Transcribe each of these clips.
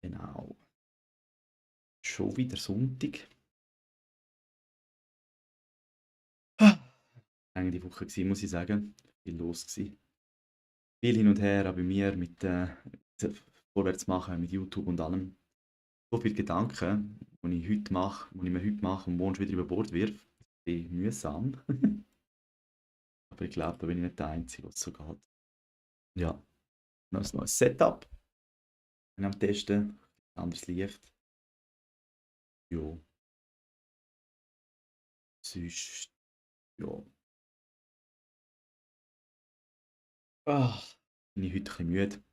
Genau. Schon wieder Sonntag. Enge die Woche gewesen, muss ich sagen. Viel los gewesen. Viel hin und her, auch bei mir mit vorwärts machen, mit YouTube und allem. So viele Gedanken, die ich heute mache, die ich mir heute mache und morgen wieder über Bord wirf. Das ist mühsam. Aber ich glaube, da bin ich nicht der Einzige, was so geht. Ja, noch ein neues Setup. Bin am Testen. Anderes Licht. Ja, sonst, ja. Ah, bin ich heute ein bisschen müde,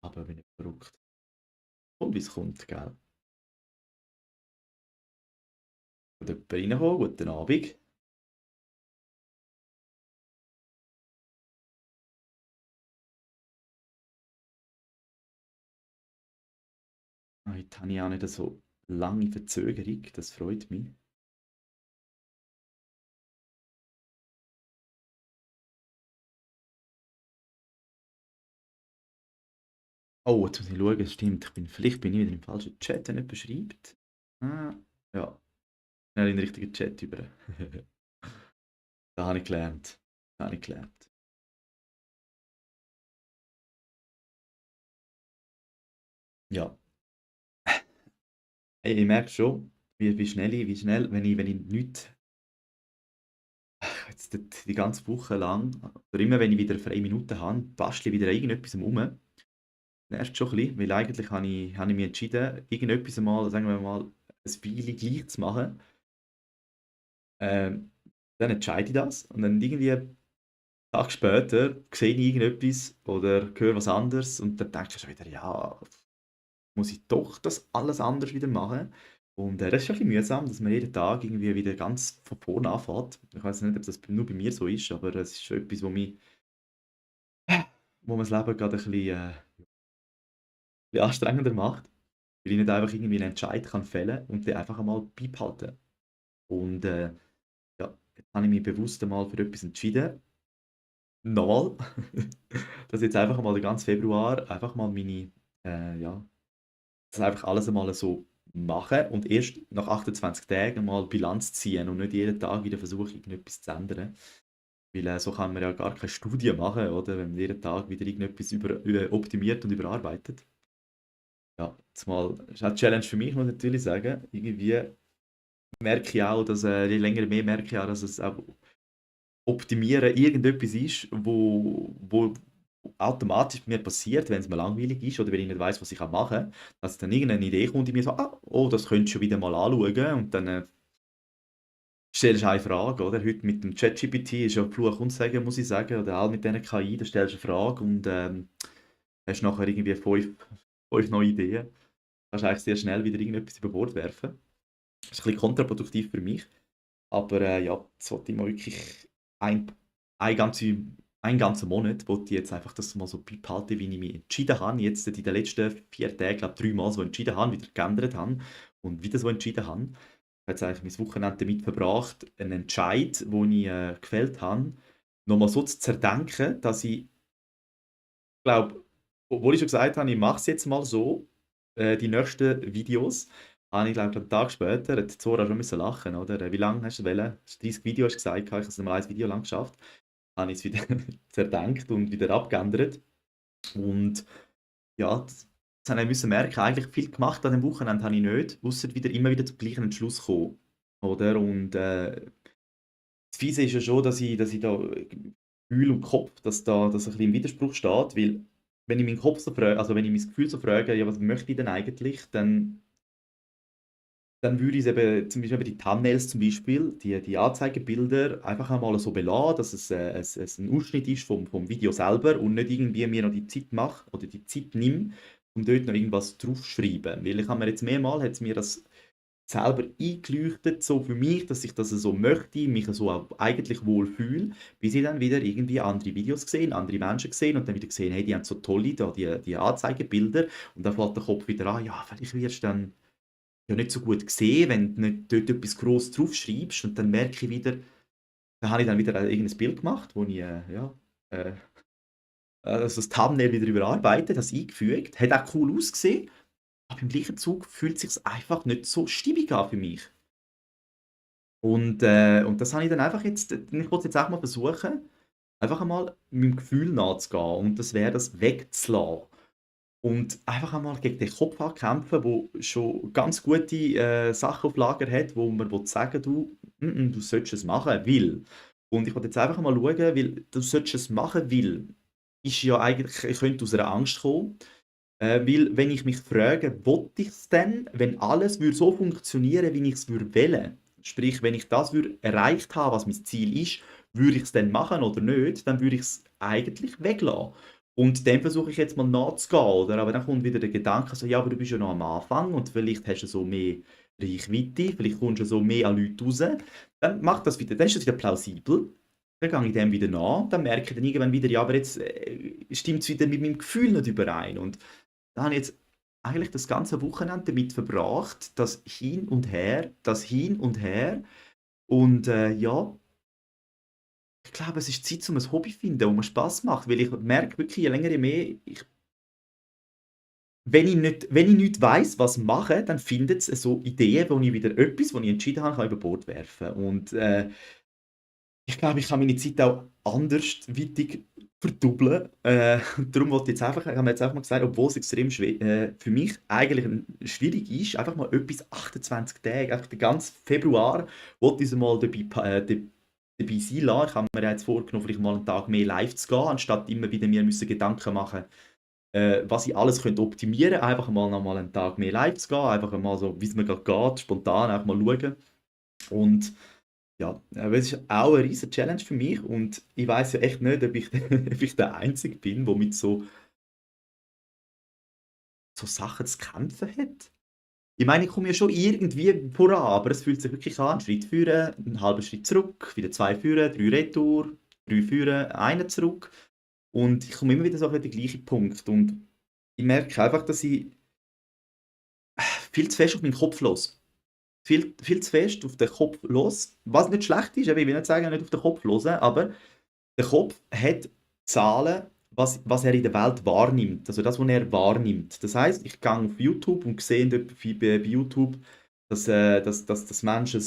aber bin nicht verrückt. Und wie es kommt, gell? Und jemand reinkommen, guten Abend. Heute habe ich auch nicht so lange Verzögerung, das freut mich. Oh, jetzt muss ich schauen, stimmt, vielleicht bin ich wieder im falschen Chat, wenn jemand schreibt. Ah, ja, schnell in den richtigen Chat über. Da habe ich gelernt. Da habe ich gelernt. Ja, hey, ich merke schon, wie schnell, wenn ich nichts, jetzt die ganze Woche lang, oder immer wenn ich wieder freie Minuten habe, bastle ich wieder an irgendetwas um. Nervt schon ein bisschen, weil eigentlich habe ich mich entschieden, irgendetwas mal, sagen wir mal, ein Weile gleich zu machen. Ähm, Dann entscheide ich das und dann irgendwie einen Tag später sehe ich irgendetwas oder höre was anderes und dann denkst du schon wieder, ja, muss ich doch das alles anders wieder machen? Und das ist schon ein bisschen mühsam, dass man jeden Tag irgendwie wieder ganz von vorne anfängt. Ich weiß nicht, ob das nur bei mir so ist, aber es ist schon etwas, wo mir das Leben gerade ein bisschen anstrengender macht, weil ich nicht einfach irgendwie einen Entscheid kann fällen und den einfach einmal beibehalten. Und ja, jetzt habe ich mich bewusst einmal für etwas entschieden. Nochmal. Dass jetzt einfach mal den ganzen Februar einfach mal ja, das einfach alles einmal so machen und erst nach 28 Tagen mal Bilanz ziehen und nicht jeden Tag wieder versuchen, irgendetwas zu ändern. Weil so kann man ja gar keine Studie machen, oder? Wenn man jeden Tag wieder irgendetwas optimiert und überarbeitet. Ja, zumal, das ist auch eine Challenge für mich, muss ich natürlich sagen. Irgendwie merke ich auch, dass je länger mehr merke ich auch, dass es auch Optimieren irgendetwas ist, wo automatisch bei mir passiert, wenn es mir langweilig ist oder wenn ich nicht weiß, was ich machen kann, dass dann irgendeine Idee kommt in mir so, ah, oh, das könntest du schon wieder mal anschauen und dann stellst du eine Frage, oder? Heute mit dem ChatGPT ist ja Fluch und Segen, muss ich sagen, oder auch mit diesen KI, da stellst du eine Frage und hast nachher irgendwie fünf neue Ideen. Kannst eigentlich sehr schnell wieder irgendetwas über Bord werfen. Das ist ein bisschen kontraproduktiv für mich. Aber ja, das wollte ich mal wirklich ein, ein, ganze, einen ganzen Monat wollte ich jetzt einfach das mal so beibehalten, wie ich mich entschieden habe. Jetzt in den letzten 4 Tagen, glaube ich, 3 Mal so entschieden habe, wieder geändert habe und wieder so entschieden habe. Ich habe jetzt eigentlich mein Wochenende damit verbracht, einen Entscheid, den ich gefällt habe, nochmal so zu zerdenken, dass ich glaube, obwohl ich schon gesagt habe, ich mache es jetzt mal so, die nächsten Videos, habe ich glaube einen Tag später, hat Zora schon müssen lachen, oder? Wie lange hast du wollen? 30 Videos hast du gesagt, ich habe es mal ein Video lang geschafft. Habe ich es wieder zerdenkt und wieder abgeändert. Und ja, das habe ich müssen merken, eigentlich viel gemacht an dem Wochenende habe ich nicht, ausser wieder immer wieder zum gleichen Entschluss kommen. Oder? Und das Fiese ist ja schon, dass ich da Gefühl und Kopf, dass das ein bisschen im Widerspruch steht, weil wenn ich meinen Kopf so frage, also wenn ich mein Gefühl so frage, ja, was möchte ich denn eigentlich, dann würde ich es eben, zum Beispiel eben die Thumbnails zum Beispiel, die Anzeigebilder einfach einmal so belassen, dass es ein Ausschnitt ist vom Video selber und nicht irgendwie mir noch die Zeit mache oder die Zeit nehme, um dort noch irgendwas draufzuschreiben. Weil ich habe mir jetzt mehrmals, hat es mir das selber eingeleuchtet, so für mich, dass ich das so möchte, mich so auch eigentlich wohl fühle, bis ich dann wieder irgendwie andere Videos gesehen, andere Menschen gesehen und dann wieder gesehen, hey, die haben so tolle da, die Anzeigebilder und dann fällt der Kopf wieder an, ja, vielleicht wirst du dann ja nicht so gut gesehen, wenn du nicht dort etwas gross draufschreibst und dann merke ich wieder, dann habe ich dann wieder irgendein Bild gemacht, wo ich, ja, äh, also das Thumbnail wieder überarbeitet, das eingefügt, hat auch cool ausgesehen, aber im gleichen Zug fühlt sich's einfach nicht so stimmig an für mich. Und das habe ich dann einfach jetzt ich wollte es jetzt auch mal versuchen, einfach einmal meinem Gefühl nachzugehen und das wäre das wegzulassen. Und einfach einmal gegen den Kopf ankämpfen, der schon ganz gute, Sachen auf Lager hat, wo man will sagen: „Du, du solltest es machen, weil.“ Und ich wollte jetzt einfach mal schauen, weil du solltest es machen, weil ist ja eigentlich könnte aus einer Angst kommen, weil wenn ich mich frage: „Will ich's denn, wenn alles würde so funktionieren, wie ich's würde wollen?“ Sprich, wenn ich das würde erreicht haben, was mein Ziel ist, würde ich's dann machen oder nicht, dann würde ich's eigentlich weglassen. Und dem versuche ich jetzt mal nachzugehen, oder? Aber dann kommt wieder der Gedanke so: „Ja, aber du bist ja noch am Anfang und vielleicht hast du so mehr Reichweite, vielleicht kommst du so mehr an Leute raus.“ Dann macht das wieder dann ist das wieder plausibel. Dann gehe ich dem wieder nach, dann merke ich dann irgendwann wieder: „Ja, aber jetzt, stimmt's wieder mit meinem Gefühl nicht überein.“ Und da habe ich jetzt eigentlich das ganze Wochenende damit verbracht, das Hin und Her. Und, ja, ich glaube, es ist Zeit, um ein Hobby zu finden, wo mir Spass macht, weil ich merke wirklich, je länger je mehr, wenn ich nicht weiss, was machen, dann findet es so Ideen, wo ich wieder etwas, das ich entschieden habe, kann über Bord werfen. Und, ich glaube, ich kann meine Zeit auch andersweitig verdoppeln. Darum wollte ich jetzt einfach habe mir jetzt einfach mal gesagt, obwohl es extrem für mich eigentlich schwierig ist, einfach mal etwas 28 Tage, einfach den ganzen Februar wollte ich es mal dabei sein lassen. Ich habe mir ja jetzt vorgenommen, vielleicht mal einen Tag mehr live zu gehen, anstatt immer wieder mir müssen Gedanken machen, was ich alles könnte optimieren könnte. Einfach mal noch mal einen Tag mehr live zu gehen, einfach mal so, wie es mir gerade geht, spontan einfach mal schauen. Und ja, aber es ist auch 'ne riesen Challenge für mich und ich weiss ja echt nicht, ob ich ob ich der Einzige bin, der mit so Sachen zu kämpfen hat. Ich meine, ich komme ja schon irgendwie voran, aber es fühlt sich wirklich an, 'n Schritt führen, 'n halben Schritt zurück, wieder 2 führen, 3 retour, 3 führen, einen zurück und ich komme immer wieder so an den gleichen Punkt und ich merke einfach, dass ich viel zu fest auf meinen Kopf los. Viel zu fest auf den Kopf los, was nicht schlecht ist, eben, ich will nicht sagen, nicht auf den Kopf hören, aber der Kopf hat Zahlen, was er in der Welt wahrnimmt, also das, was er wahrnimmt. Das heisst, ich gehe auf YouTube und sehe dort bei YouTube, dass Menschen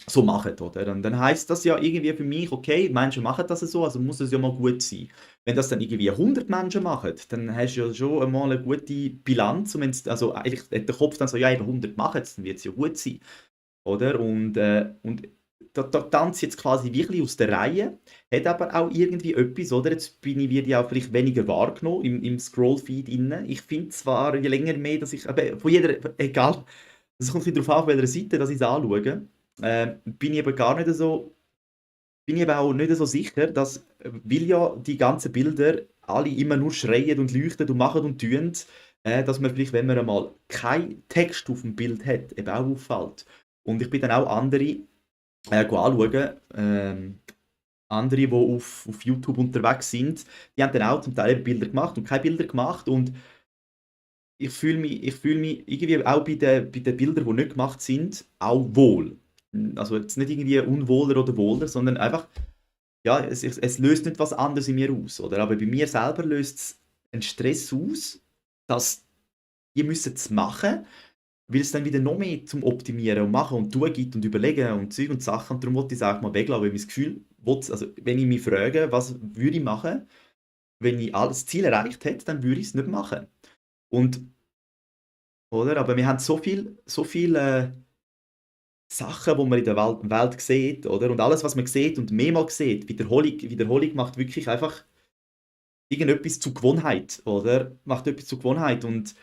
so machen, oder? Und dann heisst das ja irgendwie für mich: „Okay, Menschen machen das so, also muss es ja mal gut sein.“ Wenn das dann irgendwie 100 Menschen machen, dann hast du ja schon einmal 'ne gute Bilanz und wenn's also eigentlich hat der Kopf dann so: „Ja, eben 100 machen's, dann wird's ja gut sein.“ Oder? Und da tanzt jetzt quasi wie ein bisschen aus der Reihe, hat aber auch irgendwie etwas, oder? Jetzt werde ich auch vielleicht weniger wahrgenommen im Scrollfeed inne. Ich finde zwar je länger mehr, dass ich aber von jeder egal, es kommt ein bisschen darauf an, auf welcher Seite dass ich's anschaue, bin ich eben gar nicht so bin ich eben auch nicht so sicher, dass weil ja die ganzen Bilder alle immer nur schreien und leuchten und machen und tun, dass man vielleicht, wenn man einmal keinen Text auf dem Bild hat, eben auch auffällt. Und ich bin dann auch anschauen, andere, die auf YouTube unterwegs sind, die haben dann auch zum Teil eben Bilder gemacht und keine Bilder gemacht und ich fühle mich irgendwie auch bei den Bildern, die nicht gemacht sind, auch wohl. Also jetzt nicht irgendwie unwohler oder wohler, sondern einfach, ja, es löst nicht was anderes in mir aus, oder? Aber bei mir selber löst es einen Stress aus, dass die müssen es machen, weil es dann wieder noch mehr zum Optimieren und Machen und Tun gibt und Überlegen und Zeug und Sachen. Und darum wollte ich es einfach mal weglassen, weil mein Gefühl will's also, wenn ich mich frage: „Was würde ich machen, wenn ich das Ziel erreicht hätte“, dann würde ich es nicht machen. Und oder? Aber wir haben so viel Sachen, die man in der Welt sieht, oder? Und alles, was man sieht und mehrmals sieht, Wiederholung macht wirklich einfach irgendetwas zur Gewohnheit, oder? Macht etwas zur Gewohnheit und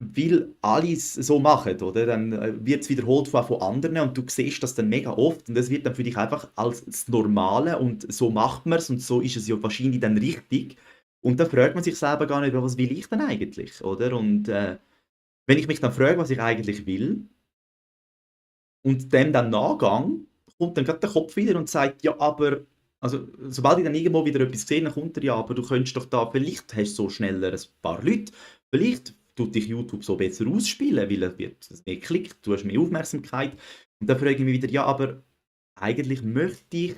weil alle es so machen, oder, dann, wird es wiederholt von anderen und du siehst das dann mega oft und das wird dann für dich einfach als das Normale und so macht man es und so ist es ja wahrscheinlich dann richtig. Und dann fragt man sich selber gar nicht: „Ja, was will ich denn eigentlich?“ Oder? Und, wenn ich mich dann frage, was ich eigentlich will und dem dann nachgehe, kommt dann grad der Kopf wieder und sagt: „Ja, aber“ also, sobald ich dann irgendwo wieder etwas sehe, dann kommt er: „Ja, aber du könntest doch da vielleicht hast du so schneller ein paar Leute, vielleicht tut dich YouTube so besser ausspielen, weil es mehr klickt, du hast mehr Aufmerksamkeit.“ Und dann frage ich mich wieder: „Ja, aber eigentlich möchte ich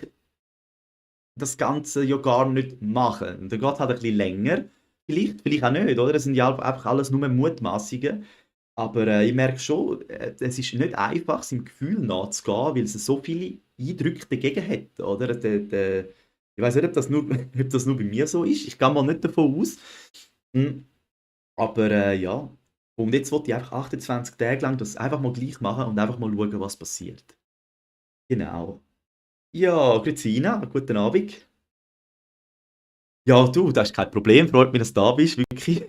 das Ganze ja gar nicht machen.“ Und dann geht's halt ein bisschen länger, vielleicht auch nicht, oder? Das sind ja einfach alles nur Mutmaßungen. Aber, ich merke schon, es ist nicht einfach, seinem Gefühl nachzugehen, weil es so viele Eindrücke dagegen hat, oder? Ich weiß nicht, ob das nur ob das nur bei mir so ist. Ich gehe mal nicht davon aus. Hm, aber, ja. Und jetzt wollte ich einfach 28 Tage lang das einfach mal gleich machen und einfach mal schauen, was passiert. Genau. Ja, grüezi guten Abend. Ja, du, das ist kein Problem. Freut mich, dass du da bist, wirklich.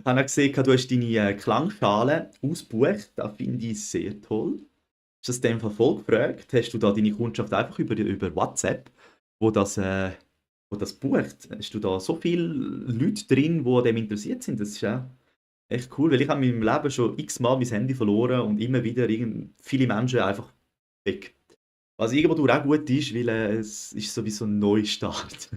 Habe auch gesehen, du hast deine Klangschale ausgebucht. Das finde ich sehr toll. Ist das in dem Fall voll gefragt? Hast du da deine Kundschaft einfach über WhatsApp, wo das, äh, wo das bucht? Hast du da so viele Leute drin, die an dem interessiert sind? Das ist ja echt cool, weil ich habe in meinem Leben schon x-mal mein Handy verloren und immer wieder viele Menschen einfach weg. Was irgendwo auch gut ist, weil es ist sowieso ein Neustart.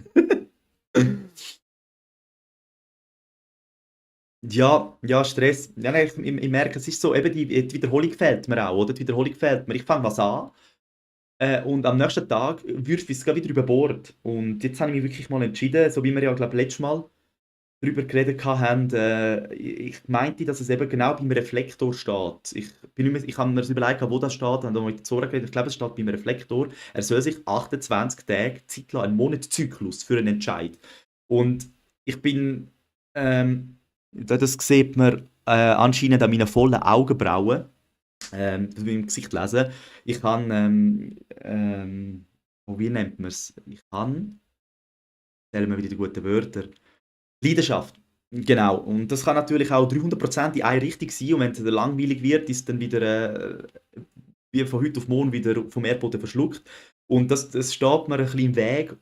Ja, ja, Stress. Ja, nein, ich merke, es ist so, eben die Wiederholung fehlt mir auch, oder? Die Wiederholung fehlt mir. Ich fange was an und am nächsten Tag wirft es wieder über Bord. Und jetzt habe ich mich wirklich mal entschieden, so wie wir ja, glaube ich, letztes Mal darüber geredet haben, ich meinte, dass es eben genau beim Reflektor steht. Ich habe mir das überlegt, wo das steht, und dann habe ich mit Zora geredet, ich glaube, es steht beim Reflektor, er soll sich 28 Tage Zeit lassen, einen Monatszyklus für einen Entscheid. Und ich bin, das sieht man anscheinend an meinen vollen Augenbrauen, das will ich im Gesicht lesen. Ich kann, oh, wie nennt man es? Ich kann, stellen wir wieder die guten Wörter. Leidenschaft. Genau. Und das kann natürlich auch 300% in eine Richtung sein. Und wenn es dann langweilig wird, ist es dann wieder wie von heute auf morgen wieder vom Erdboden verschluckt. Und das steht mir ein bisschen im Weg,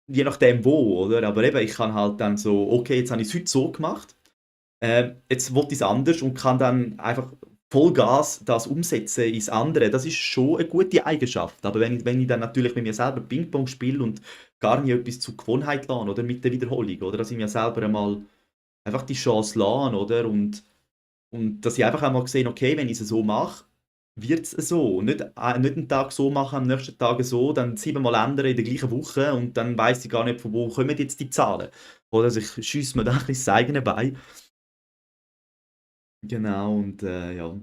je nachdem wo, oder? Aber eben, ich kann halt dann so, okay, jetzt habe ich es heute so gemacht. Jetzt will ich es anders und kann dann einfach Vollgas das umsetzen ins andere. Das ist schon eine gute Eigenschaft. Aber wenn ich dann natürlich mit mir selber Ping-Pong spiele und gar nicht etwas zur Gewohnheit lerne, oder mit der Wiederholung, oder dass ich mir selber einmal einfach die Chance lasse, oder? Und dass ich einfach einmal sehe, okay, wenn ich es so mache, wird es so. Nicht einen Tag so machen, am nächsten Tag so, dann 7-mal ändern in der gleichen Woche und dann weiß ich gar nicht, von wo kommen jetzt die Zahlen. Oder also ich schiesse mir da ein bisschen das eigene Bein. Genau, und ja.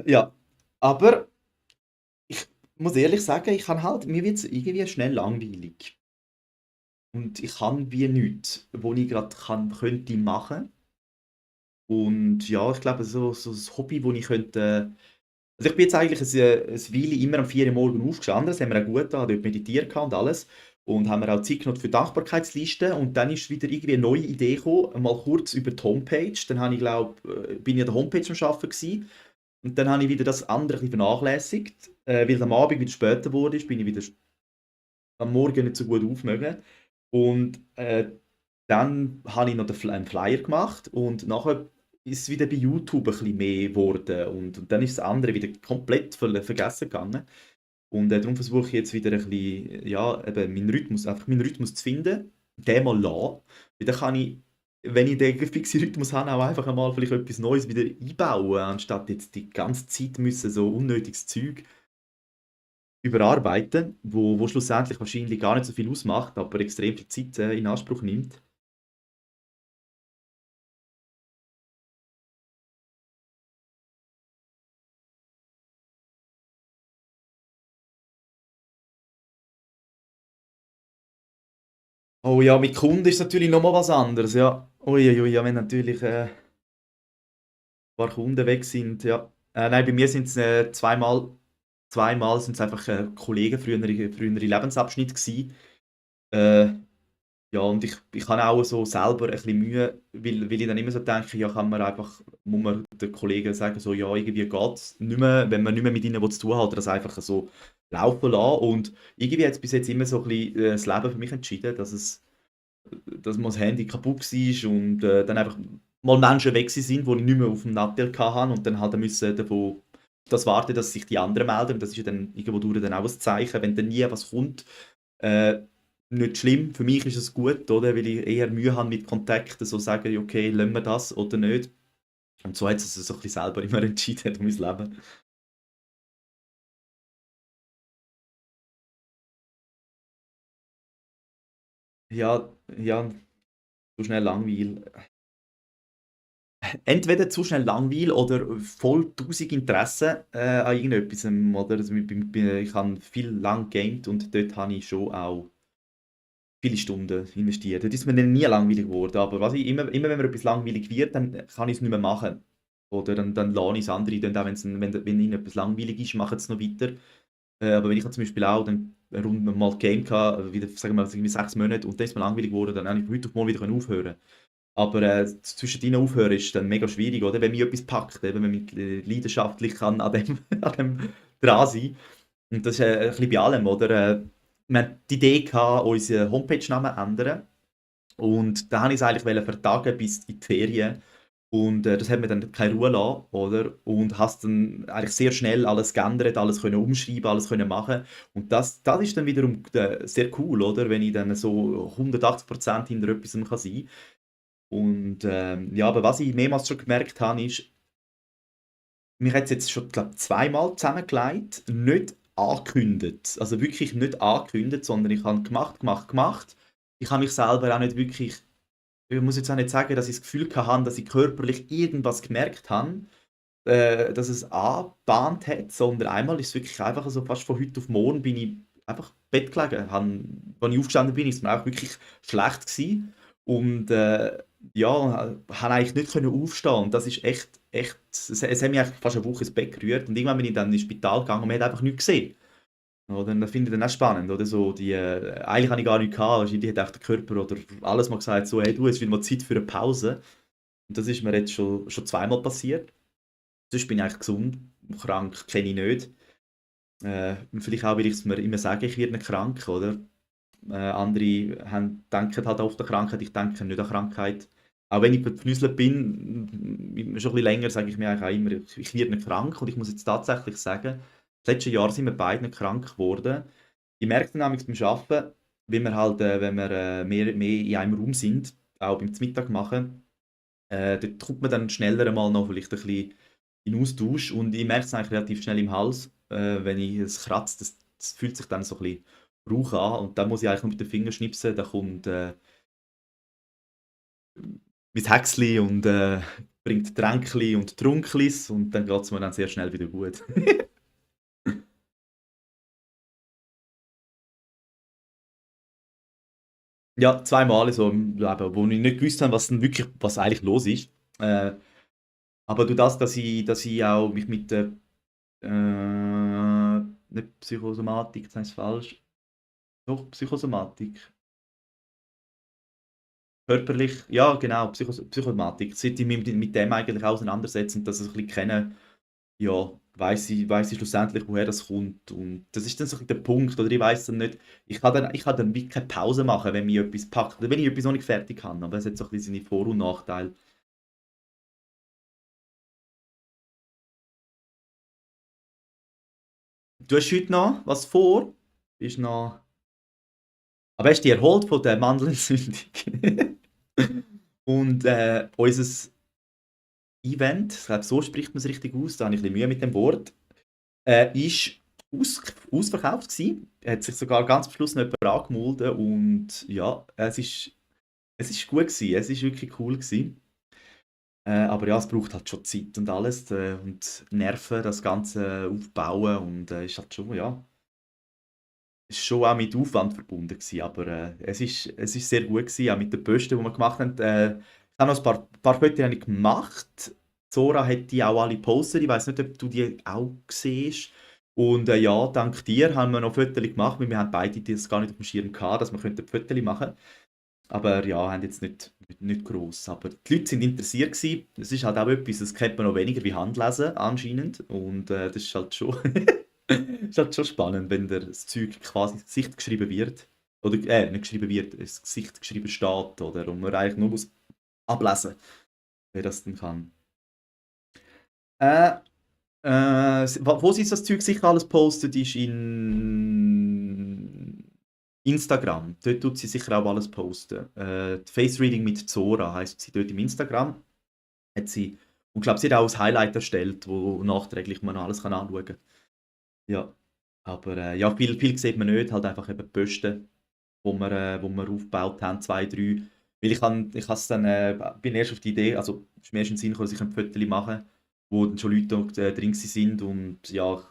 Ja, aber ich muss ehrlich sagen, ich kann halt, mir wird es irgendwie schnell langweilig. Und ich kann wie nichts, wo ich gerade könnte machen. Und ja, ich glaube, so ein Hobby, wo ich könnte. Also ich bin jetzt eigentlich ein Weile immer am 4 Uhr morgens aufgestanden, das haben wir auch gut getan, dort meditiert gehabt und alles. Und haben wir auch Zeit genommen für Dankbarkeitslisten. Und dann ist wieder irgendwie eine neue Idee gekommen, mal kurz über die Homepage. Dann habe ich, bin ich an der Homepage am Arbeiten gewesen. Und dann habe ich wieder das andere ein bisschen vernachlässigt, weil es am Abend wieder später wurde, bin ich wieder am Morgen nicht so gut aufmögen. Und dann habe ich noch einen Flyer gemacht und nachher ist es wieder bei YouTube ein bisschen mehr geworden und dann ist das andere wieder komplett vergessen gegangen. Und darum versuche ich jetzt wieder ein bisschen, ja, eben einfach meinen Rhythmus zu finden, den mal lassen. Weil dann kann ich, wenn ich den fixen Rhythmus habe, auch einfach einmal vielleicht etwas Neues wieder einbauen, anstatt jetzt die ganze Zeit müssen so unnötiges Zeug überarbeiten, wo schlussendlich wahrscheinlich gar nicht so viel ausmacht, aber extrem viel Zeit in Anspruch nimmt. Oh ja, mit Kunden ist natürlich noch mal was anderes, ja. Ui, ui, ui, ja, wenn natürlich ein paar Kunden weg sind, ja. Nein, bei mir sind es zweimal sind es einfach Kollegen, frühere Lebensabschnitte gewesen. Äh, ja, und ich habe auch so selber ein bisschen Mühe, weil ich dann immer so denke, ja, muss man den Kollegen sagen, so, ja, irgendwie geht's nicht mehr, wenn man nicht mehr mit ihnen was zu tun hat, oder das einfach so laufen lassen. Und irgendwie hat es bis jetzt immer so ein bisschen das Leben für mich entschieden, dass mal das Handy kaputt war und dann einfach mal Menschen weg sind, die ich nicht mehr auf dem Nattel hatte und dann halt müssen davon das warten, dass sich die anderen melden. Und das ist ja dann irgendwo durch dann auch ein Zeichen, wenn dann nie was kommt. Äh, nicht schlimm, für mich ist es gut, oder? Weil ich eher Mühe habe mit Kontakten, so sagen, okay, lassen wir das oder nicht. Und so hat es so ein bisschen selber immer entschieden um mein Leben. Ja, ja, so schnell langweilig. Entweder zu schnell Langweil oder voll tausend Interessen an irgendetwas. Oder also, ich habe viel lang gegamet und dort habe ich schon auch viele Stunden investiert. Dort ist mir dann nie langweilig geworden. Aber was ich, immer wenn mir etwas langweilig wird, dann kann ich es nicht mehr machen. Oder dann lasse ich es andere, dann auch wenn ihnen etwas langweilig ist, machen sie es noch weiter. Aber wenn ich zum Beispiel auch dann eine Runde mal Game hatte, wieder, sagen wir mal, irgendwie 6 Monate, und dann ist mir langweilig geworden, dann habe ich von heute auf morgen wieder aufhören. Aber zwischendrin aufhören ist dann mega schwierig, oder? Wenn mich etwas packt, eben, wenn man leidenschaftlich kann an dem, an dem dran sein. Und das ist ein bisschen bei allem, oder? Wir hatten die Idee gehabt, unseren Homepage-Namen zu ändern. Und da wollte ich es eigentlich vertagen bis in die Ferien. Und das hat mir dann keine Ruhe gelassen, oder? Und hast dann eigentlich sehr schnell alles geändert, alles können umschreiben, alles können machen. Und das ist dann wiederum sehr cool, oder? Wenn ich dann so 180% hinter etwas kann sein. Und ja, aber was ich mehrmals schon gemerkt habe, ist, wir haben es jetzt schon, glaube ich, zweimal zusammengelegt, nicht angekündigt. Also wirklich nicht angekündigt, sondern ich habe gemacht, gemacht, gemacht. Ich habe mich selber auch nicht wirklich, ich muss jetzt auch nicht sagen, dass ich das Gefühl hatte, dass ich körperlich irgendwas gemerkt habe, dass es angebahnt hat, sondern einmal ist es wirklich einfach so, fast von heute auf morgen bin ich einfach im Bett gelegen. Als ich aufgestanden bin, ist es mir auch wirklich schlecht gewesen. Und ja, habe eigentlich nicht können aufstehen. Und das ist echt, es hat mich eigentlich fast eine Woche ins Bett gerührt. Und irgendwann bin ich dann ins Spital gegangen und man hat einfach nichts gesehen. Oder? Und das finde ich dann auch spannend, oder? So die, eigentlich habe ich gar nichts gehabt, wahrscheinlich hat auch der Körper oder alles mal gesagt, so, hey du, es ist wieder mal Zeit für eine Pause. Und das ist mir jetzt schon zweimal passiert. Sonst bin ich eigentlich gesund, krank kenne ich nicht. Vielleicht auch, weil ich es mir immer sage, ich werde nicht krank, oder? Andere denken halt auf die Krankheit, ich denke nicht an Krankheit. Auch wenn ich verknüselt bin, schon ein bisschen länger, sage ich mir eigentlich auch immer, ich werde nicht krank. Und ich muss jetzt tatsächlich sagen, das letzte Jahr sind wir beide nicht krank geworden. Ich merke dann nämlich beim Arbeiten, wenn wir halt, wenn wir mehr in einem Raum sind, auch beim Mittag machen, dort kommt man dann schneller mal noch vielleicht ein bisschen in Austausch. Und ich merke es eigentlich relativ schnell im Hals, wenn ich es kratze, das fühlt sich dann so ein bisschen Rauch an. Und dann muss ich eigentlich nur mit den Fingern schnipsen, da kommt mein Häcksli und bringt Tränkli und Trunklis und dann geht es mir dann sehr schnell wieder gut. Ja, zweimal so im Leben, wo ich nicht gewusst habe, was denn wirklich, was eigentlich los ist. Äh, aber durch das, dass ich auch mich mit der nicht Psychosomatik, das heißt falsch, doch Psychosomatik, körperlich, ja genau, Psychosomatik, seit ich mich mit dem eigentlich auseinandersetze und das ein bisschen kenne, ja, weiß ich schlussendlich, woher das kommt. Und das ist dann so ein bisschen der Punkt, oder ich weiß dann nicht, ich kann dann wirklich keine Pause machen, wenn mich etwas packt, oder wenn ich etwas noch nicht fertig habe, aber es hat so ein bisschen seine Vor- und Nachteile. Du hast heute noch was vor? Ist noch, aber hast du dich erholt von der Mandelentzündung? Und unser Event, ich glaube, so spricht man es richtig aus, da habe ich ein bisschen Mühe mit dem Wort, ist ausverkauft gewesen. Hat sich sogar ganz am Schluss noch jemand angemeldet und ja, es ist gut gewesen, es ist wirklich cool gewesen. Aber ja, es braucht halt schon Zeit und alles und Nerven, das Ganze aufbauen und ist halt schon, ja, ist schon auch mit Aufwand verbunden gewesen, aber es ist sehr gut gewesen, auch mit den Posten, die wir gemacht haben. Ich habe noch ein paar Fotos habe ich gemacht. Zora hat die auch alle gepostet. Ich weiß nicht, ob du die auch siehst. Und ja, dank dir haben wir noch Fotos gemacht, weil wir haben beide das gar nicht auf dem Schirm gehabt, dass wir Fotos machen könnten. Aber ja, haben jetzt nicht gross. Aber die Leute sind interessiert gewesen. Es ist halt auch etwas, das kennt man noch weniger wie Handlesen anscheinend. Und das ist halt schon, ist halt schon spannend, wenn das Zeug quasi ins Gesicht geschrieben wird. Oder nicht geschrieben wird, ins Gesicht geschrieben steht. Oder und man eigentlich nur muss ablesen, wer das denn kann. Äh, wo sie das Zeug sicher alles postet, ist in Instagram. Dort tut sie sicher auch alles posten. Face Reading mit Zora heisst sie dort im Instagram. Hat sie, und ich glaube, sie hat auch ein Highlight erstellt, wo nachträglich man alles kann anschauen kann. Ja, aber ja, viel sieht man nicht, halt einfach eben die Posten, wo wir aufgebaut haben, 2, 3. Weil ich has dann, bin erst auf die Idee, also ist mir erst in den Sinn gekommen, dass ich ein Foto machen, wo dann schon Leute dort, drin sind und ja, ich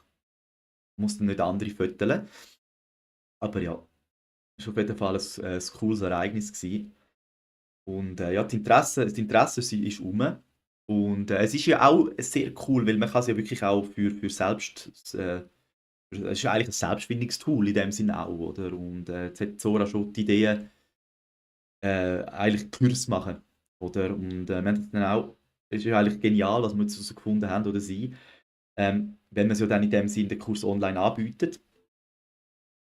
muss dann nicht andere fotografieren. Aber ja, ist auf jeden Fall ein cooles Ereignis gewesen. Und ja, das Interesse ist rum. Und es ist ja auch sehr cool, weil man kann es ja wirklich auch für selbst, es ist ja eigentlich ein Selbstfindungstool in dem Sinne auch, oder? Und jetzt hat Zora schon die Idee, eigentlich Kurs machen, oder? Und wir haben dann auch, es ist ja eigentlich genial, was wir jetzt so gefunden haben, oder sie, wenn man es ja dann in dem Sinne den Kurs online anbietet,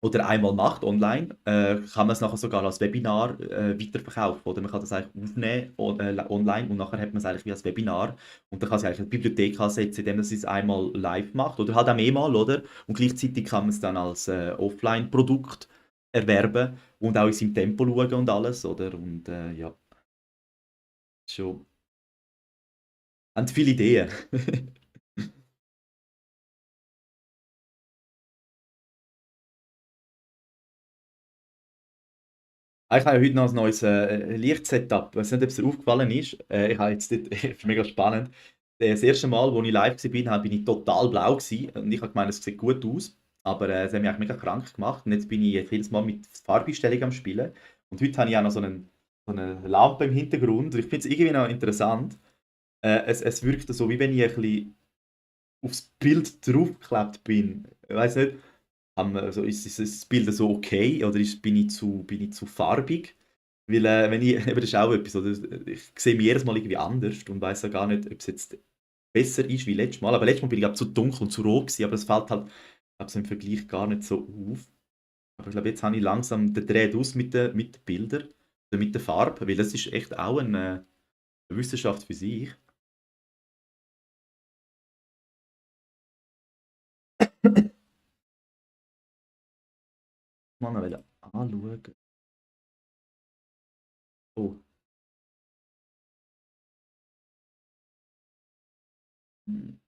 oder einmal macht online, kann man es nachher sogar als Webinar weiterverkaufen. Oder man kann das eigentlich aufnehmen online und nachher hat man es eigentlich wie als Webinar. Und dann kann es eigentlich eine Bibliothek ansetzen, indem man es einmal live macht. Oder halt auch mehrmal, oder? Und gleichzeitig kann man es dann als Offline-Produkt erwerben und auch in seinem Tempo schauen und alles, oder? Und ja, schon. Haben viele Ideen. Ich habe ja heute noch ein neues Licht-Setup. Ich weiß nicht, ob es dir aufgefallen ist. Ich habe jetzt dort, ist mega spannend. Das erste Mal, als ich live war, bin ich total blau gewesen. Und ich habe gemeint, es sieht gut aus. Aber es hat mich eigentlich mega krank gemacht. Und jetzt bin ich jedes Mal mit Farbeinstellung am Spielen. Und heute habe ich auch noch so eine Lampe im Hintergrund. Und ich finde es irgendwie noch interessant. Es wirkt so, wie wenn ich ein bisschen aufs Bild draufgeklebt bin. Ich weiß nicht, also ist das Bild so okay oder bin ich zu farbig? Weil, wenn ich, eben, das ist auch etwas, oder? Ich sehe mich jedes Mal irgendwie anders und weiß ja gar nicht, ob es jetzt besser ist wie letztes Mal. Aber letztes Mal bin ich glaub, zu dunkel und zu rot gewesen, aber das fällt halt glaub, so im Vergleich gar nicht so auf. Aber ich glaube, jetzt habe ich langsam den Dreh aus mit den Bildern oder mit der Farbe, weil das ist echt auch eine Wissenschaft für sich. Mal noch anschauen. Oh. hm.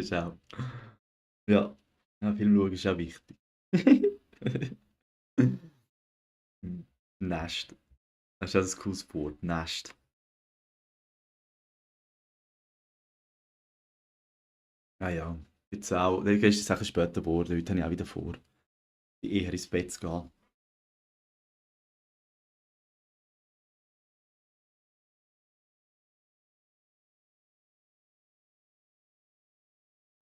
Schau. Ja, ja, Film schauen ist auch wichtig. Nest. Das ist auch ein cooles Wort. Nest. Ah ja. Jetzt auch. Gestern ist es auch später geworden. Heute habe ich auch wieder vor, eher ins Bett zu gehen.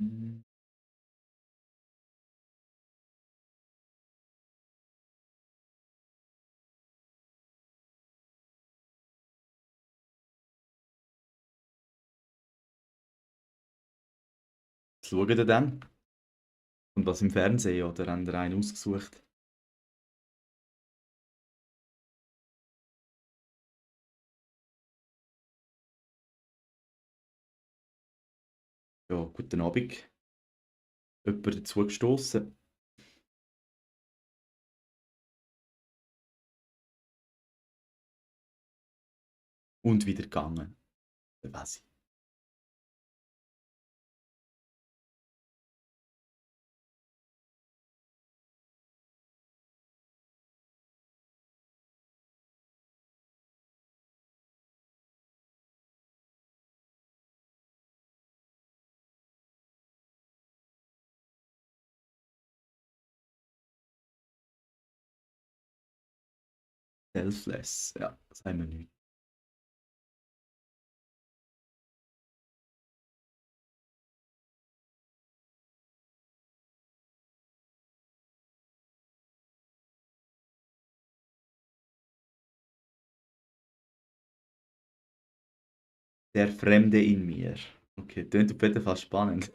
Hm, was schaut ihr dann? Und was im Fernsehen oder habt ihr einen ausgesucht? Ja, guten Abend. Jemand dazu gestossen und wieder gegangen. Weiss ich. Selfless, ja, sagen wir nicht. Der Fremde in mir. Okay, tönt auf jeden Fall spannend.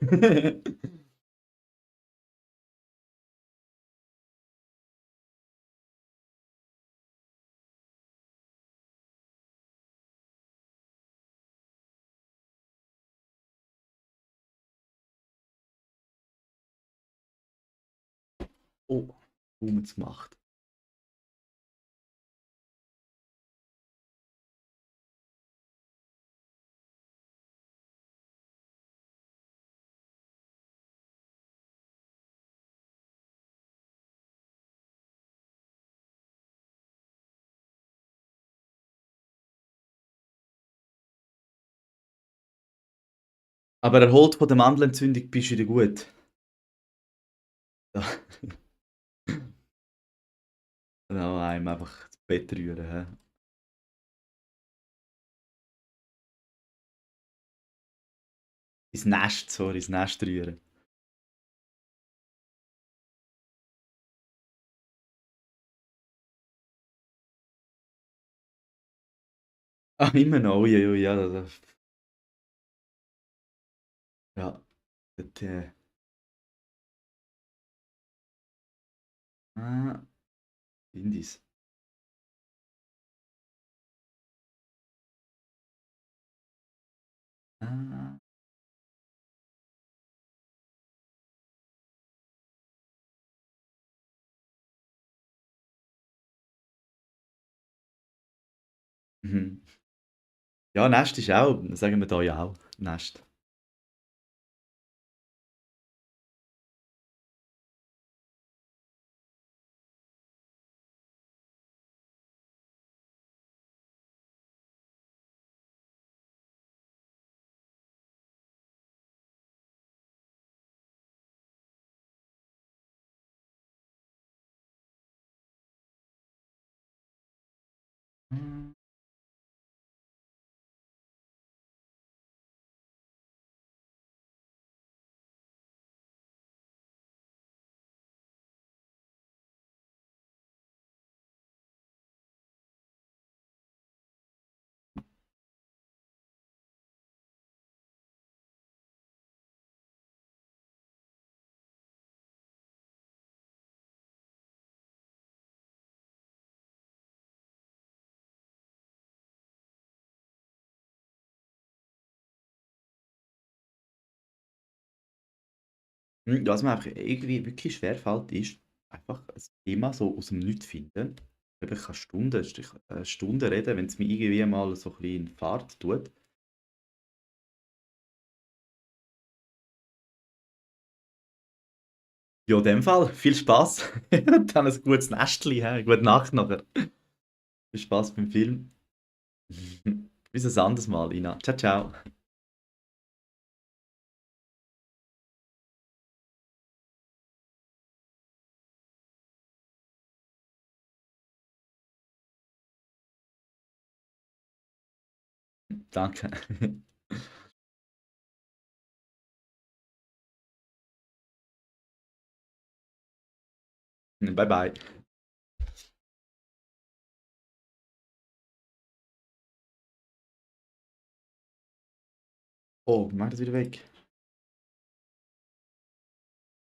Oh, gemacht. Aber erholt von der Mandelentzündung bist du wieder gut. Ja. Ja, einem einfach das Bett rühren, hä? Ins Nest, sorry, ins Nest rühren. Ah, immer noch, ui, ui, ja, ja, dort, ah, Indies. Ah, mhm. Ja, Nest ist auch, sagen wir da ja auch, Nest. Hm. Was mir einfach irgendwie wirklich schwerfällt, ist einfach ein Thema so aus dem Nichts finden. Ich kann Stunden reden, wenn es mir irgendwie mal so ein bisschen in Fahrt tut. Ja, in dem Fall viel Spaß und dann ein gutes Nestchen, hä? Gute Nacht nachher. Viel Spaß beim Film. Bis ein anderes Mal, Ina. Ciao, ciao. Danke. Bye bye. Oh, mach das wieder weg.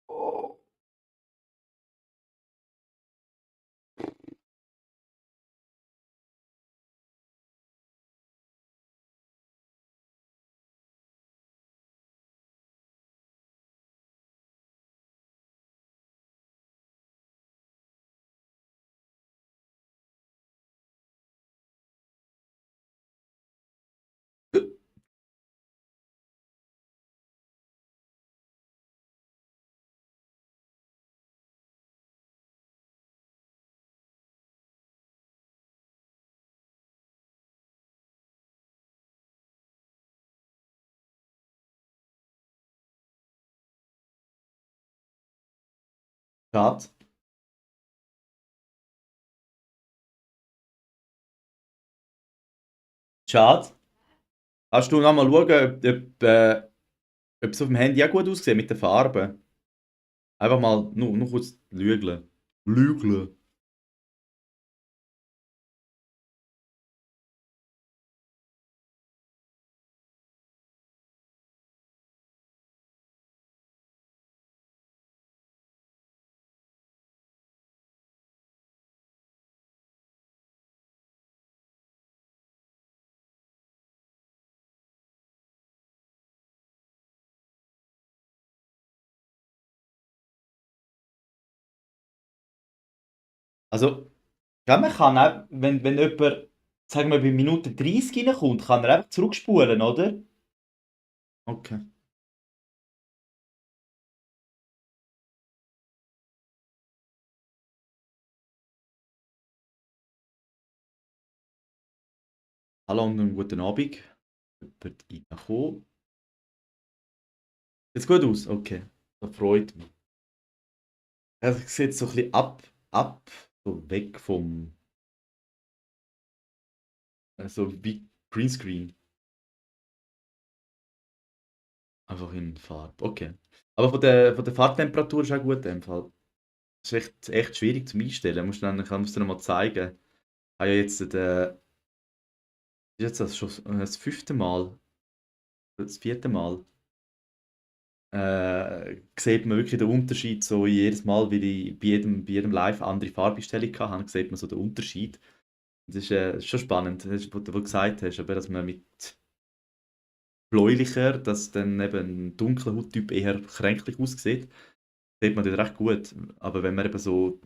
Oh. Schatz, Schatz, kannst du noch mal schauen, ob es auf dem Handy auch gut aussieht mit den Farben? Einfach mal nur kurz lügeln. Lügeln. Also, ja, man kann auch, wenn jemand, sagen wir, bei Minute 30 reinkommt, kann er einfach zurückspulen, oder? Okay. Hallo und einen guten Abend. Jemand reingekommen. Sieht's gut aus? Okay. Das freut mich. Es sieht so ein bisschen so weg vom, so wie Greenscreen. Einfach in Farbe. Okay. Aber von der Farbtemperatur ist auch gut in dem Fall. Das ist echt schwierig zum Einstellen. Musst du noch mal zeigen. Ich habe ja jetzt das schon das fünfte Mal, das vierte Mal, sieht man wirklich den Unterschied so jedes Mal, wie ich bei jedem Live eine andere Farbeinstellung hatte, sieht man so den Unterschied. Das ist schon spannend, das ist, was du gesagt hast, aber dass man mit bläulicher, dass dann eben ein dunkler Hauttyp eher kränklich aussieht, sieht man das recht gut. Aber wenn man eben so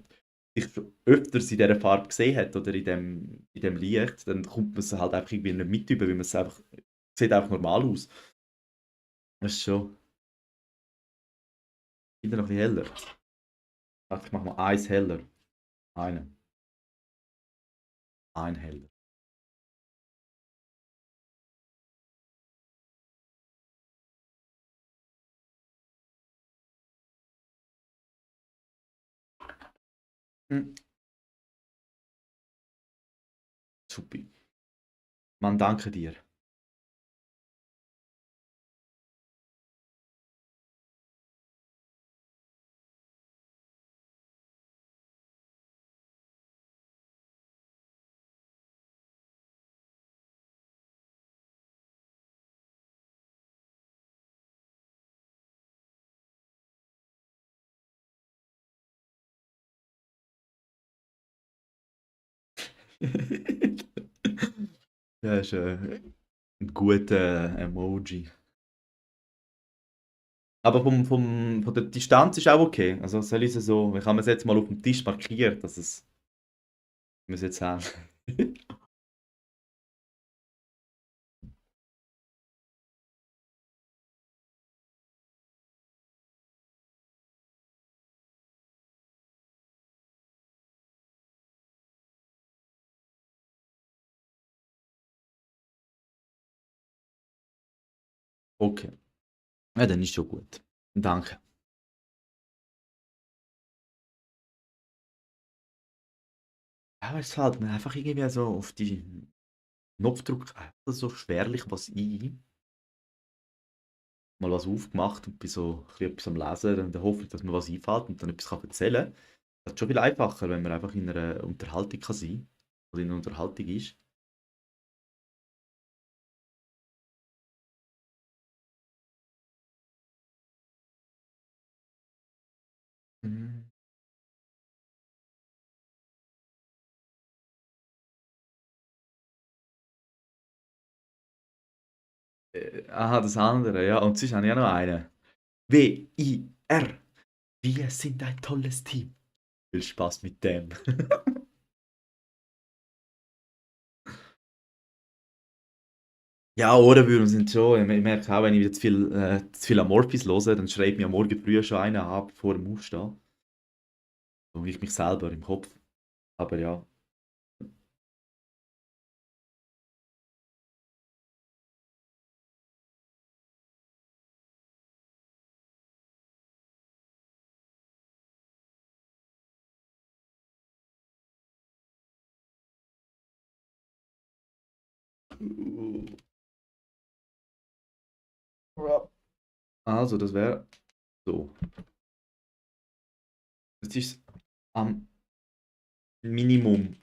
sich schon öfters in dieser Farbe gesehen hat oder in dem Licht, dann kommt man es halt einfach irgendwie nicht mit über, weil man es einfach, sieht einfach normal aus. Das ist schon wieder noch ein bisschen heller. Warte, ich mach mal eins heller. Einen. Ein heller. Hm. Super. Man, danke dir. Das ist ein guter Emoji. Aber von der Distanz ist auch okay. Also soll ich es so, ich habe es jetzt mal auf dem Tisch markiert, dass es, wir es jetzt haben. Okay. Ja, dann ist schon gut. Danke. Ja, es fällt mir einfach irgendwie so auf die Knopfdruck einfach so schwerlich was ein. Mal was aufgemacht und bin so ein bisschen etwas am Lesen, in der Hoffnung, dass mir was einfällt und dann etwas kann erzählen kann. Das ist schon viel einfacher, wenn man einfach in einer Unterhaltung kann sein oder in einer Unterhaltung ist. Mhm. Aha, das andere, ja. Und sonst habe ich auch noch einen. WIR. Wir sind ein tolles Team. Viel Spaß mit dem. Ja, Ohrenwürmer sind schon. Ich merke auch, wenn ich wieder zu viel Amorphis höre, dann schreit mir am Morgen früh schon einer ab, bevor ich aufstehe. So ich mich selber im Kopf. Aber ja. Ja. Also, das wäre so. Das ist am Minimum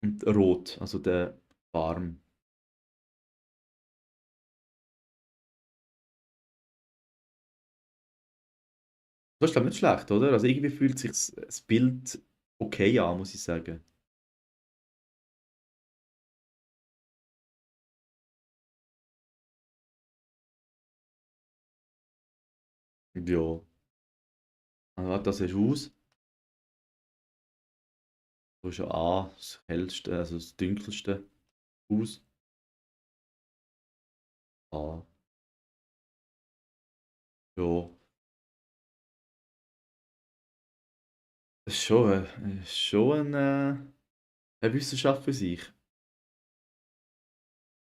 und rot, also der Farm. Das ist glaube ich nicht schlecht, oder? Also irgendwie fühlt sich das Bild okay an, muss ich sagen. Ja. Also warte, das ist aus. Du ist ja A, das hellste, also das dunkelste aus. A. Ja. Das ist schon eine Wissenschaft für sich.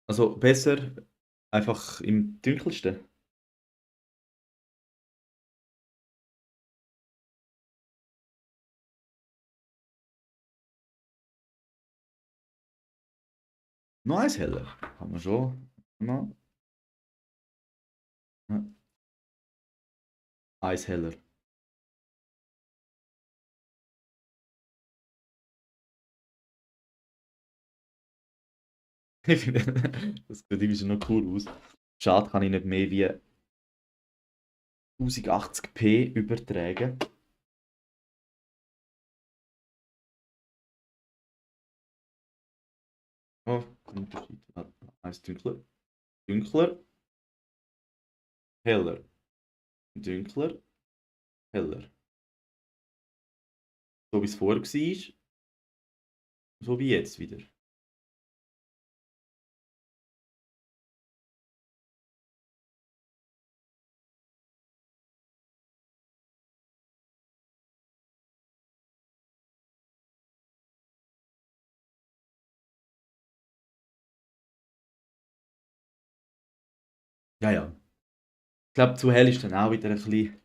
Also besser einfach im dunkelsten. Noch eins heller. Haben wir schon. Mal. Ja. Eins heller. Ich finde, das sieht irgendwie schon noch cool aus. Schade, kann ich nicht mehr wie 1080p übertragen. Oh, Unterschied. Eins dunkler. Dunkler, heller. Dunkler, heller. So wie es vorher war, so wie jetzt wieder. Ja, ja. Ich glaube, zu hell ist dann auch wieder ein bisschen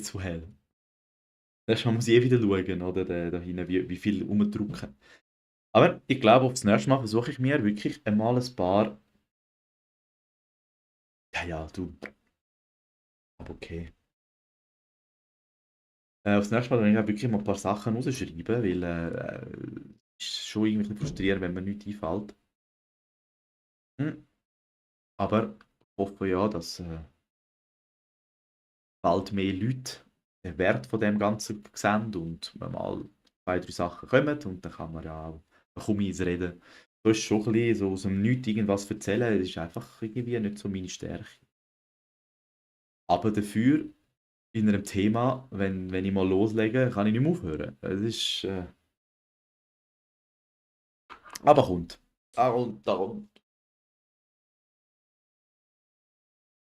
zu hell. Nächstes Mal muss ich eh wieder schauen, oder? Da hinten, wie viel rumdrücken. Aber ich glaube, auf das nächste Mal versuche ich mir wirklich einmal ein paar. Ja, ja, du. Aber okay. Aufs nächste Mal werde ich auch wirklich mal ein paar Sachen rausschreiben, weil es ist schon irgendwie ein bisschen frustrierend, wenn mir nichts einfällt. Hm. Aber ich hoffe ja, dass bald mehr Leute den Wert von dem Ganzen sehen und mal zwei, drei Sachen kommen und dann kann man ja auch, dann komme ich ins Reden. So ist schon ein bisschen so aus dem Nichts irgendwas erzählen, das ist einfach irgendwie nicht so meine Stärke. Aber dafür in einem Thema, wenn ich mal loslege, kann ich nicht mehr aufhören. Das ist, aber kommt. Darum.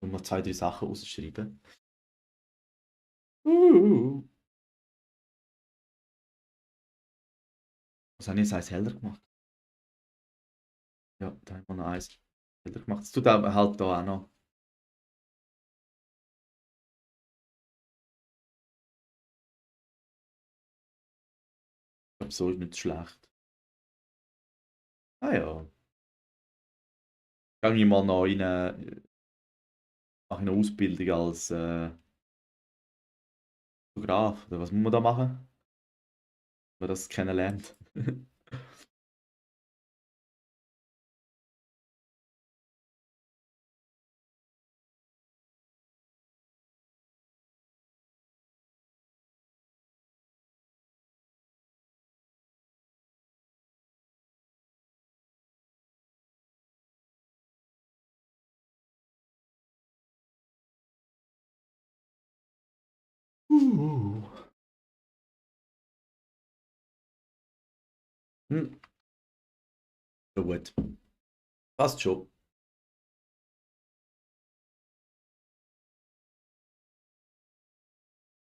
Und noch zwei, drei Sachen rausschreiben. Uh. Was habe ich jetzt eins heller gemacht? Ja, da haben wir noch eins heller gemacht. Das tut aber halt da auch noch. Ich glaube, so ist nicht schlecht. Ah ja. Gehe ich mal noch in eine, mache ich eine Ausbildung als Fotograf, oder was muss man da machen, wenn man das kennenlernt? Uh. Hm, ja gut, passt schon.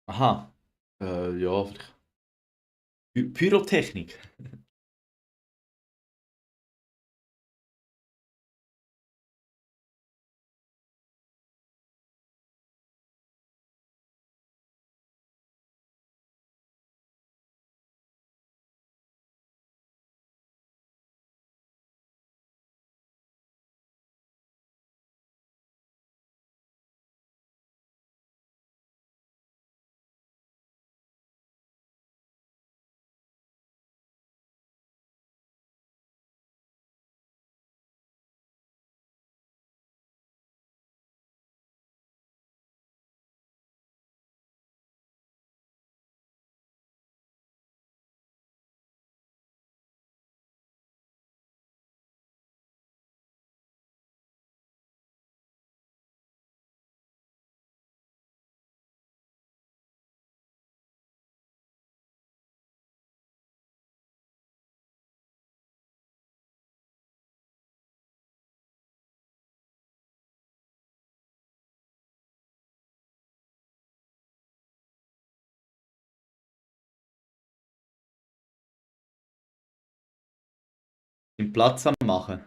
Aha, ja, vielleicht Pyrotechnik. Den Platz am Machen.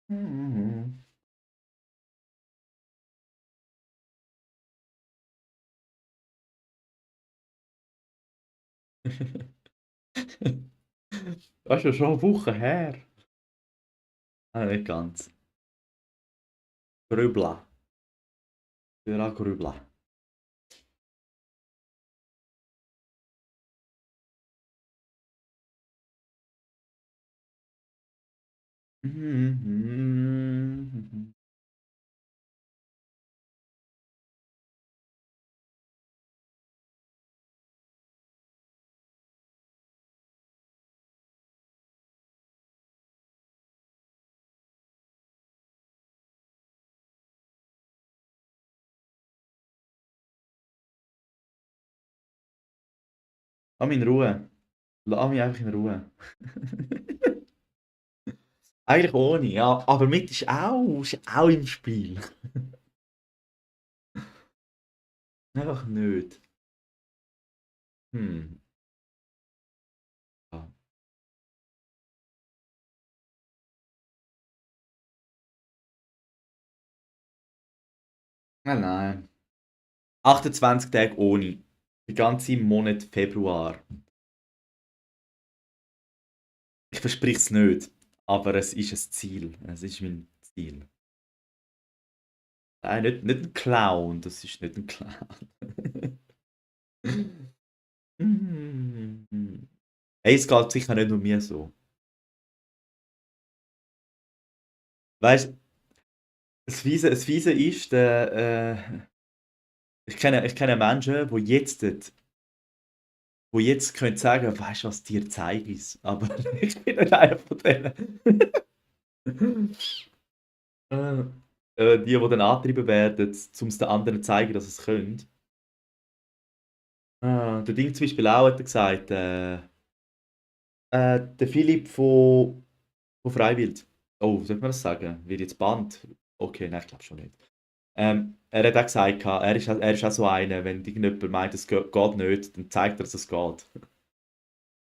Mhm. Das ist ja schon eine Woche her. Ah, nicht ganz. Grübla. Wieder grübla. Mhm. Lass mich in Ruhe. Lass mich einfach in Ruhe. Eigentlich ohne, ja. Aber mit ist auch im Spiel. Einfach nicht. Hm. Ja. Nein, nein. 28 Tage ohne. Der ganze Monat Februar. Ich verspreche es nicht. Aber es ist ein Ziel. Es ist mein Ziel. Nein, nicht ein Clown. Das ist nicht ein Clown. Hey, es geht sicher nicht nur mir so. Weißt du, das Fiese ist, ich kenne Menschen, wo jetzt können sagen, weißt du was, dir zeige ich's. Aber ich bin nicht einer von denen. Äh, die dann angetrieben werden, um es den anderen zu zeigen, dass sie es können. Der Ding zum Beispiel auch hat er gesagt, der Philipp von Freiwild. Oh, soll man das sagen? Wird jetzt Band? Okay, nein, ich glaube schon nicht. er hat auch gesagt, er ist auch so einer, wenn irgendjemand meint, es geht nicht, dann zeigt er, dass es geht.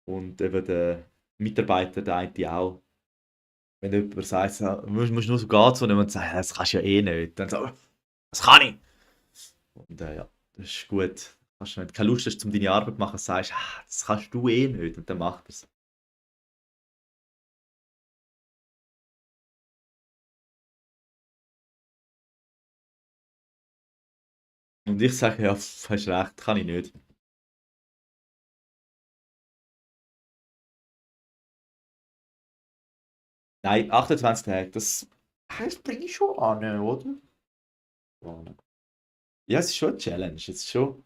Und eben der Mitarbeiter, der eine auch. Wenn jemand sagt, so, musst nur so gehen zu und sagt, das kannst du ja eh nicht. Dann so, das kann ich. Und ja, das ist gut. Wenn du keine Lust hast, um deine Arbeit zu machen, sagst, das kannst du eh nicht. Und dann macht er es. Und ich sage, ja, hast recht, kann ich nicht. Nein, 28 Tage, das bringe ich schon an, oder? Ja, es ist schon eine Challenge, es ist schon.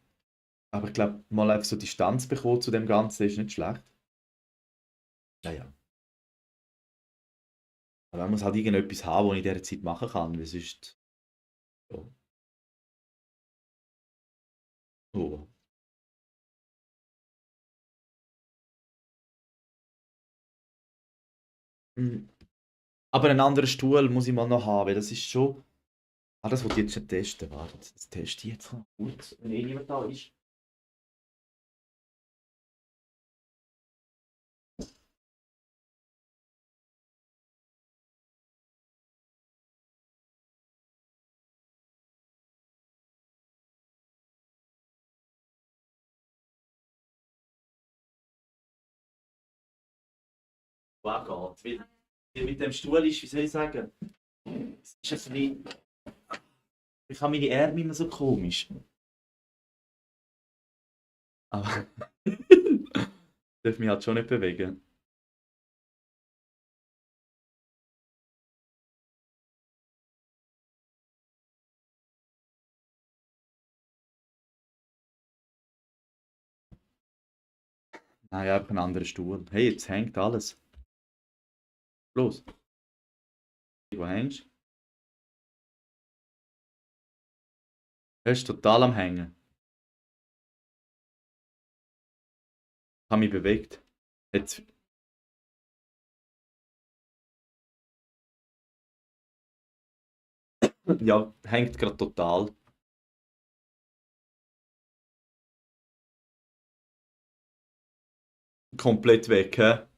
Aber ich glaube, mal einfach so Distanz bekommen zu dem Ganzen ist nicht schlecht. Ja, ja. Aber man muss halt irgendetwas haben, was ich in dieser Zeit machen kann, weil sonst. Ja. Oh. Mm. Aber einen anderen Stuhl muss ich mal noch haben, weil das ist schon. Ah, das wollte ich jetzt schon testen. Warte, das teste ich jetzt noch gut, wenn eh niemand da ist. Wow, geht. Wie mit dem Stuhl ist, wie soll ich sagen? Es ist ein bisschen. Ich habe meine Ärmel immer so komisch. Aber. Darf mich halt schon nicht bewegen. Nein, einfach ein anderer Stuhl. Hey, jetzt hängt alles. Los, wo hängst du? Er ist total am Hängen. Ich habe mich bewegt. Jetzt, ja, hängt gerade total. Komplett weg, hä?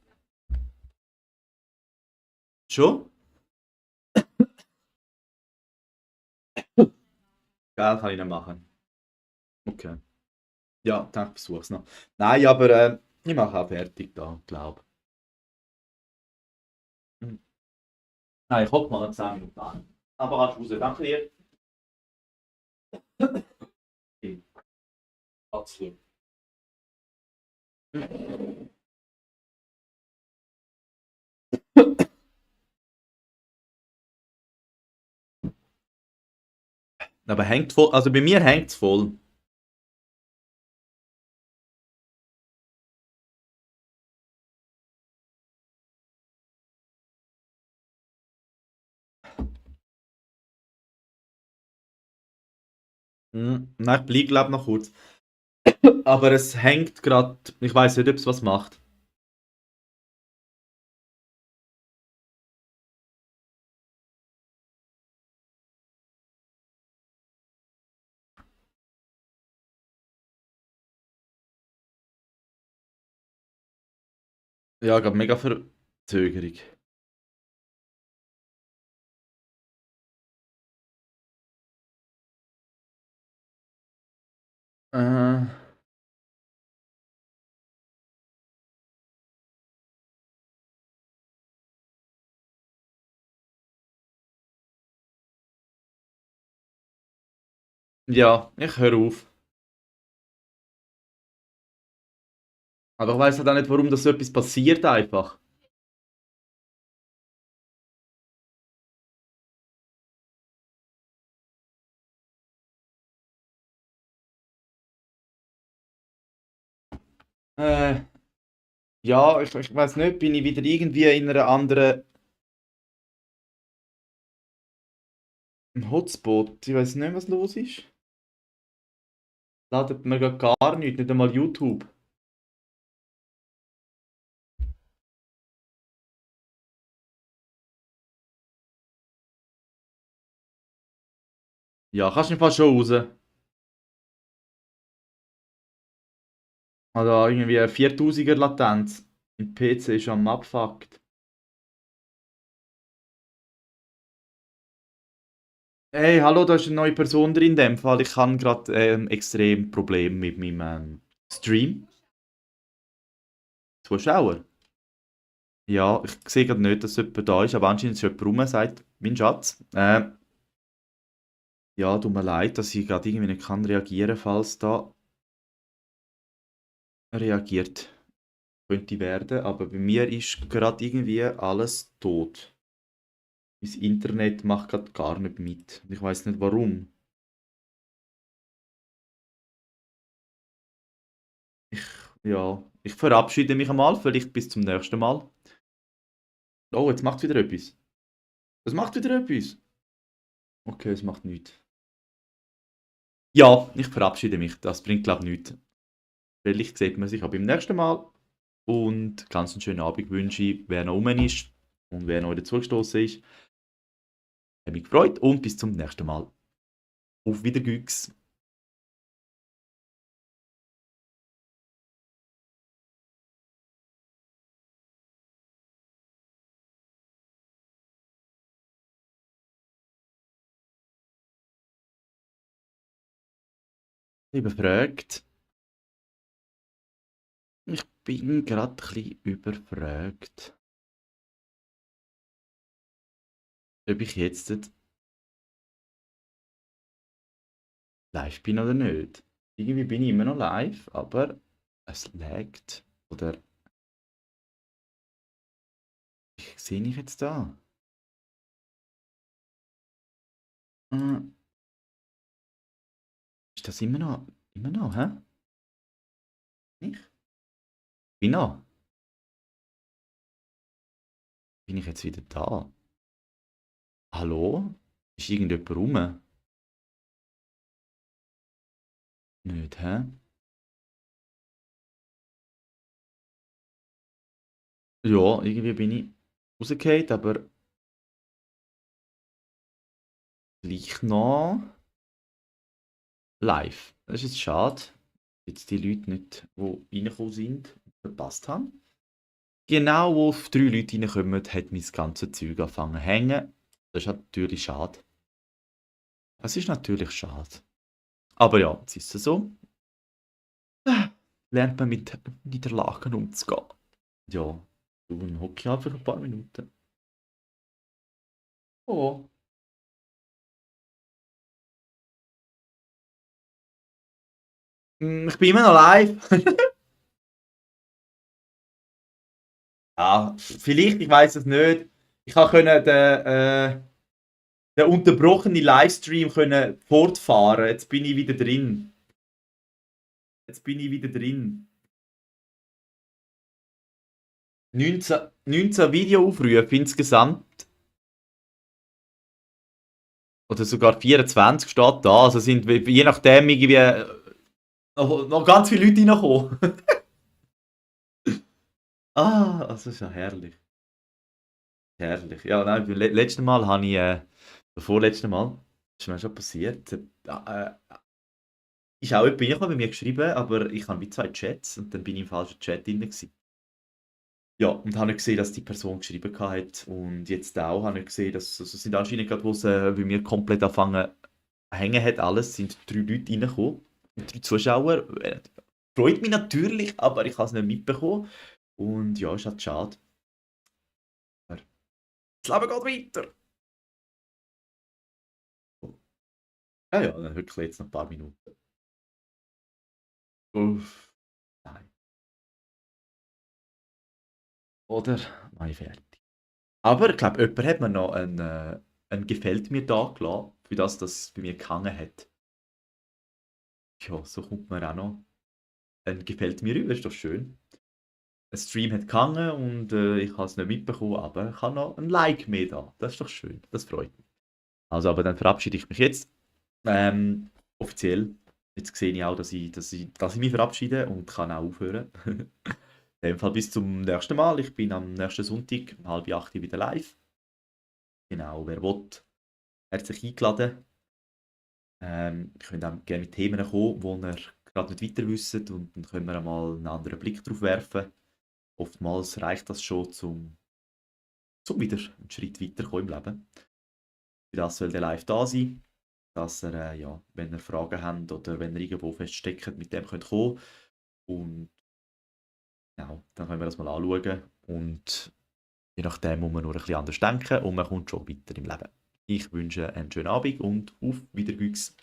Schon? Geil, kann ich nicht machen. Okay. Ja, dann versuch's noch. Nein, aber ich mache auch fertig da, glaube ich. Nein, ich hocke mal 10 Minuten an. Aber kannst raus. Danke dir. Okay, absolut. Aber hängt voll, also bei mir hängt es voll. Nein, ich bleibe glaube noch kurz. Aber es hängt gerade, ich weiß nicht, ob es was macht. Ja, gerade mega Verzögerung. Äh, ja, ich höre auf. Aber ich weiß halt auch nicht, warum das so etwas passiert einfach. Äh, ja, ich weiß nicht, bin ich wieder irgendwie in einer anderen Hotspot. Ich weiß nicht, was los ist. Ladet mir grad gar nichts, nicht einmal YouTube. Ja, kannst du im Fall schon raus. Also irgendwie 4000er Latenz. Mein PC ist am abfuckt. Hey, hallo, da ist eine neue Person drin in dem Fall. Ich habe gerade extrem Problem mit meinem Stream. Zuschauer. Ja, ich sehe gerade nicht, dass jemand da ist, aber anscheinend ist jemand rum, sagt mein Schatz. Ja, tut mir leid, dass ich gerade irgendwie nicht kann reagieren, falls da reagiert könnte werden. Aber bei mir ist gerade irgendwie alles tot. Mein Internet macht gerade gar nicht mit. Und ich weiß nicht warum. Ich, ja, ich verabschiede mich einmal, vielleicht bis zum nächsten Mal. Oh, jetzt macht wieder etwas. Es macht wieder etwas. Okay, es macht nichts. Ja, ich verabschiede mich. Das bringt, glaube ich, nichts. Vielleicht sieht man sich auch beim nächsten Mal. Und ganz einen schönen Abend wünsche ich, wer noch rum ist und wer neu dazugestoßen ist. Hat mich gefreut und bis zum nächsten Mal. Auf Wiedergüchs. Überfragt. Ich bin gerade ein bisschen überfragt. Ob ich jetzt live bin oder nicht. Irgendwie bin ich immer noch live, aber es laggt. Oder ich sehe ich jetzt da? Äh, ist das immer noch? Immer noch, hä? Nicht? Bin noch? Bin ich jetzt wieder da? Hallo? Ist irgendjemand rum? Nicht, hä? Ja, irgendwie bin ich rausgefallen, aber gleich noch live. Das ist jetzt schade. Jetzt die Leute nicht, die reingekommen sind, verpasst haben. Genau, wo auf 3 Leute reinkommen, hat mein ganzes Zeug angefangen zu hängen. Das ist natürlich schade. Das ist natürlich schade. Aber ja, jetzt ist es so. Lernt man mit Niederlagen umzugehen. Ja, dann hocke ich einfach ein paar Minuten. Oh. Ich bin immer noch live. Ja, vielleicht, ich weiß es nicht. Ich konnte den unterbrochenen Livestream können fortfahren. Jetzt bin ich wieder drin. Jetzt bin ich wieder drin. 19 Videoaufrufe insgesamt. Oder sogar 24 steht da. Also sind je nachdem irgendwie noch ganz viele Leute reingekommen. Ah, also ist ja herrlich. Herrlich. Ja, nein, beim letzten Mal habe ich, vorletzten Mal, ist mir schon passiert, ist auch jemand bei mir geschrieben, aber ich habe wie zwei Chats und dann bin ich im falschen Chat drin gewesen. Ja, und habe nicht gesehen, dass die Person geschrieben hat und jetzt auch habe ich gesehen, dass also sind anscheinend gerade, wo es bei mir komplett angefangen hängen hat, alles, sind 3 Leute reingekommen, 3 Zuschauer. Freut mich natürlich, aber ich habe es nicht mitbekommen. Und ja, ist halt schade. Aber das Leben geht weiter. Ja, ja, dann wirklich jetzt noch ein paar Minuten. Uff, nein. Oder mache ich fertig. Aber ich glaube, jemand hat mir noch ein «Gefällt mir» da gelassen, für das das bei mir gehangen hat. Ja, so kommt man auch noch ein «Gefällt mir» rüber, ist doch schön. Ein Stream hat gehangen und ich habe es nicht mitbekommen, aber ich habe noch ein Like mehr da. Das ist doch schön, das freut mich. Also, aber dann verabschiede ich mich jetzt. Offiziell. Jetzt sehe ich auch, dass ich mich verabschiede und kann auch aufhören. In dem Fall bis zum nächsten Mal. Ich bin am nächsten Sonntag um 7:30 wieder live. Genau, wer will, herzlich eingeladen. Ihr könnt auch gerne mit Themen kommen, wo ihr gerade nicht weiter wisst und dann können wir einmal einen anderen Blick drauf werfen. Oftmals reicht das schon, zum wieder einen Schritt weiterkommen im Leben. Für das soll der Live da sein, dass ihr, ja, wenn ihr Fragen habt oder wenn ihr irgendwo feststeckt, mit dem könnt kommen. Und genau, dann können wir das mal anschauen. Und je nachdem muss man nur ein bisschen anders denken und man kommt schon weiter im Leben. Ich wünsche einen schönen Abend und auf Wiedergüchs.